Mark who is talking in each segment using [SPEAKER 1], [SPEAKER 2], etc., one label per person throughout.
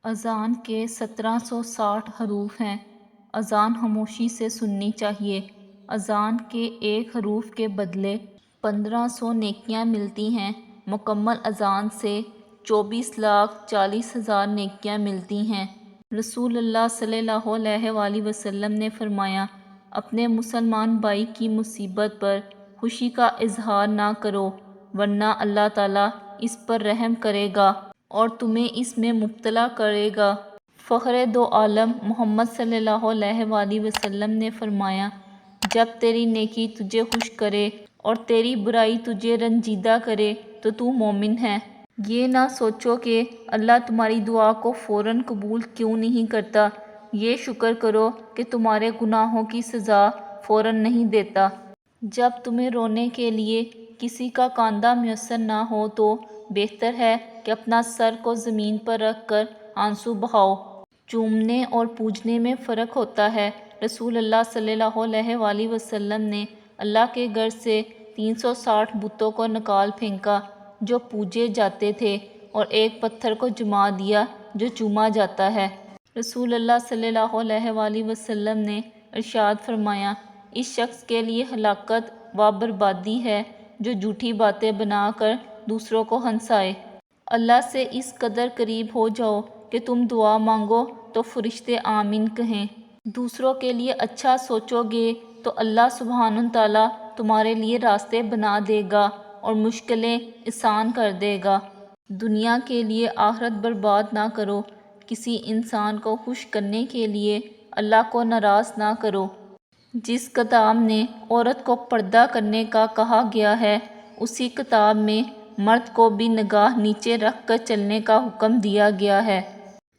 [SPEAKER 1] اذان کے 1760 حروف ہیں۔ اذان خاموشی سے سننی چاہیے۔ اذان کے ایک حروف کے بدلے 1500 نیکیاں ملتی ہیں۔ مکمل اذان سے 24,40,000 نیکیاں ملتی ہیں۔ رسول اللہ صلی اللہ علیہ وآلہ وسلم نے فرمایا، اپنے مسلمان بھائی کی مصیبت پر خوشی کا اظہار نہ کرو، ورنہ اللہ تعالیٰ اس پر رحم کرے گا اور تمہیں اس میں مبتلا کرے گا۔ فخر دو عالم محمد صلی اللہ علیہ وآلہ وسلم نے فرمایا، جب تیری نیکی تجھے خوش کرے اور تیری برائی تجھے رنجیدہ کرے تو تو مومن ہے۔ یہ نہ سوچو کہ اللہ تمہاری دعا کو فوراً قبول کیوں نہیں کرتا، یہ شکر کرو کہ تمہارے گناہوں کی سزا فوراً نہیں دیتا۔ جب تمہیں رونے کے لیے کسی کا کاندھا میسر نہ ہو تو بہتر ہے کہ اپنا سر کو زمین پر رکھ کر آنسو بہاؤ۔ چومنے اور پوجنے میں فرق ہوتا ہے۔ رسول اللہ صلی اللہ علیہ وآلہ وسلم نے اللہ کے گھر سے 360 بتوں کو نکال پھینکا جو پوجے جاتے تھے اور ایک پتھر کو جما دیا جو چوما جاتا ہے۔ رسول اللہ صلی اللہ علیہ وآلہ وسلم نے ارشاد فرمایا، اس شخص کے لیے ہلاکت و بربادی ہے جو جھوٹی باتیں بنا کر دوسروں کو ہنسائے۔ اللہ سے اس قدر قریب ہو جاؤ کہ تم دعا مانگو تو فرشتے آمین کہیں۔ دوسروں کے لیے اچھا سوچو گے تو اللہ سبحانہ تعالیٰ تمہارے لیے راستے بنا دے گا اور مشکلیں آسان کر دے گا۔ دنیا کے لیے آخرت برباد نہ کرو۔ کسی انسان کو خوش کرنے کے لیے اللہ کو ناراض نہ کرو۔ جس کتاب نے عورت کو پردہ کرنے کا کہا گیا ہے، اسی کتاب میں مرد کو بھی نگاہ نیچے رکھ کر چلنے کا حکم دیا گیا ہے۔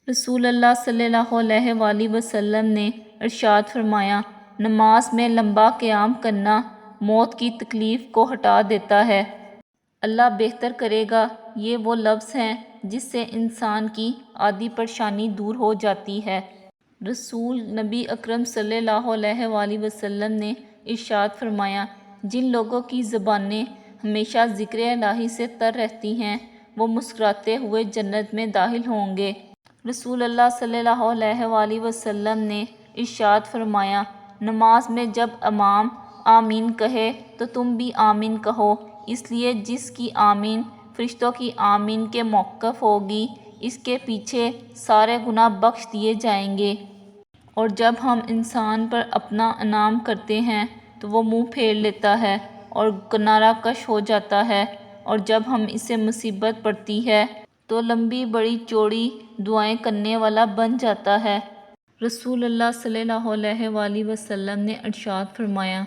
[SPEAKER 1] رسول اللہ صلی اللہ علیہ وآلہ وسلم نے ارشاد فرمایا، نماز میں لمبا قیام کرنا موت کی تکلیف کو ہٹا دیتا ہے۔ اللہ بہتر کرے گا، یہ وہ لفظ ہیں جس سے انسان کی آدھی پریشانی دور ہو جاتی ہے۔ رسول نبی اکرم صلی اللہ علیہ وآلہ وسلم نے ارشاد فرمایا، جن لوگوں کی زبانیں ہمیشہ ذکر الہی سے تر رہتی ہیں وہ مسکراتے ہوئے جنت میں داخل ہوں گے۔ رسول اللہ صلی اللہ علیہ وآلہ وسلم نے ارشاد فرمایا، نماز میں جب امام آمین کہے تو تم بھی آمین کہو، اس لیے جس کی آمین فرشتوں کی آمین کے موقف ہوگی اس کے پیچھے سارے گناہ بخش دیے جائیں گے۔ اور جب ہم انسان پر اپنا انعام کرتے ہیں تو وہ منہ پھیر لیتا ہے اور کنارہ کش ہو جاتا ہے، اور جب ہم اسے مصیبت پڑتی ہے تو لمبی بڑی چوڑی دعائیں کرنے والا بن جاتا ہے۔ رسول اللہ صلی اللہ علیہ وآلہ وسلم نے ارشاد فرمایا،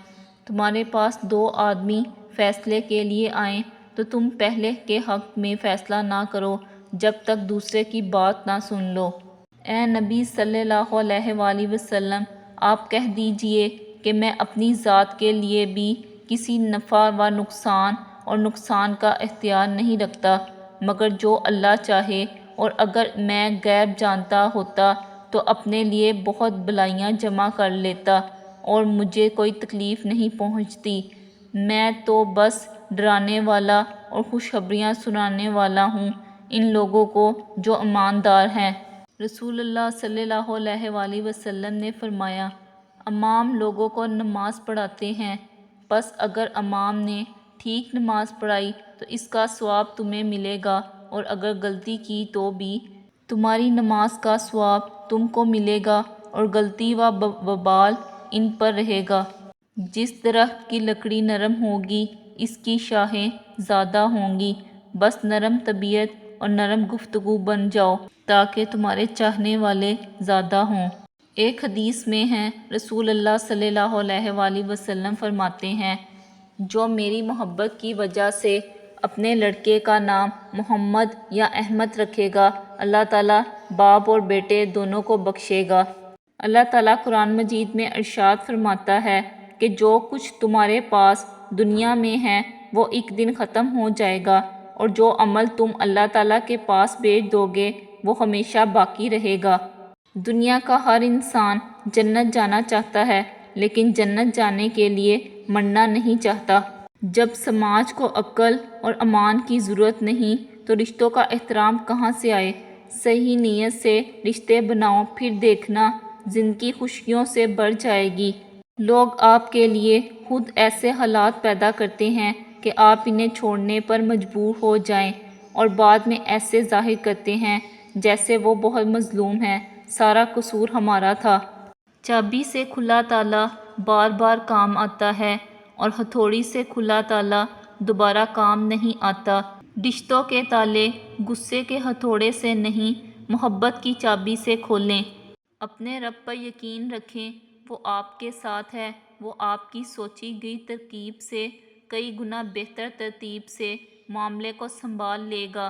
[SPEAKER 1] تمہارے پاس دو آدمی فیصلے کے لیے آئیں تو تم پہلے کے حق میں فیصلہ نہ کرو جب تک دوسرے کی بات نہ سن لو۔ اے نبی صلی اللہ علیہ وآلہ وسلم، آپ کہہ دیجئے کہ میں اپنی ذات کے لیے بھی کسی نفع و نقصان کا اختیار نہیں رکھتا مگر جو اللہ چاہے، اور اگر میں غیب جانتا ہوتا تو اپنے لیے بہت بلائیاں جمع کر لیتا اور مجھے کوئی تکلیف نہیں پہنچتی۔ میں تو بس ڈرانے والا اور خوشخبریاں سنانے والا ہوں ان لوگوں کو جو ایماندار ہیں۔ رسول اللہ صلی اللہ علیہ وآلہ وسلم نے فرمایا، امام لوگوں کو نماز پڑھاتے ہیں، پس اگر امام نے ٹھیک نماز پڑھائی تو اس کا ثواب تمہیں ملے گا، اور اگر غلطی کی تو بھی تمہاری نماز کا ثواب تم کو ملے گا اور غلطی و وبال ان پر رہے گا۔ جس درخت کی لکڑی نرم ہوگی اس کی شاخیں زیادہ ہوں گی، بس نرم طبیعت اور نرم گفتگو بن جاؤ تاکہ تمہارے چاہنے والے زیادہ ہوں۔ ایک حدیث میں ہے، رسول اللہ صلی اللہ علیہ وآلہ وسلم فرماتے ہیں، جو میری محبت کی وجہ سے اپنے لڑکے کا نام محمد یا احمد رکھے گا، اللہ تعالیٰ باپ اور بیٹے دونوں کو بخشے گا۔ اللہ تعالیٰ قرآن مجید میں ارشاد فرماتا ہے کہ جو کچھ تمہارے پاس دنیا میں ہے وہ ایک دن ختم ہو جائے گا، اور جو عمل تم اللہ تعالیٰ کے پاس بھیج دو گے وہ ہمیشہ باقی رہے گا۔ دنیا کا ہر انسان جنت جانا چاہتا ہے لیکن جنت جانے کے لیے مرنا نہیں چاہتا۔ جب سماج کو عقل اور امان کی ضرورت نہیں تو رشتوں کا احترام کہاں سے آئے؟ صحیح نیت سے رشتے بناؤ، پھر دیکھنا زندگی خوشیوں سے بھر جائے گی۔ لوگ آپ کے لیے خود ایسے حالات پیدا کرتے ہیں کہ آپ انہیں چھوڑنے پر مجبور ہو جائیں، اور بعد میں ایسے ظاہر کرتے ہیں جیسے وہ بہت مظلوم ہیں، سارا قصور ہمارا تھا۔ چابی سے کھلا تالا بار بار کام آتا ہے، اور ہتھوڑی سے کھلا تالا دوبارہ کام نہیں آتا۔ رشتوں کے تالے غصے کے ہتھوڑے سے نہیں، محبت کی چابی سے کھولیں۔ اپنے رب پر یقین رکھیں، وہ آپ کے ساتھ ہے۔ وہ آپ کی سوچی گئی ترکیب سے کئی گنا بہتر ترتیب سے معاملے کو سنبھال لے گا۔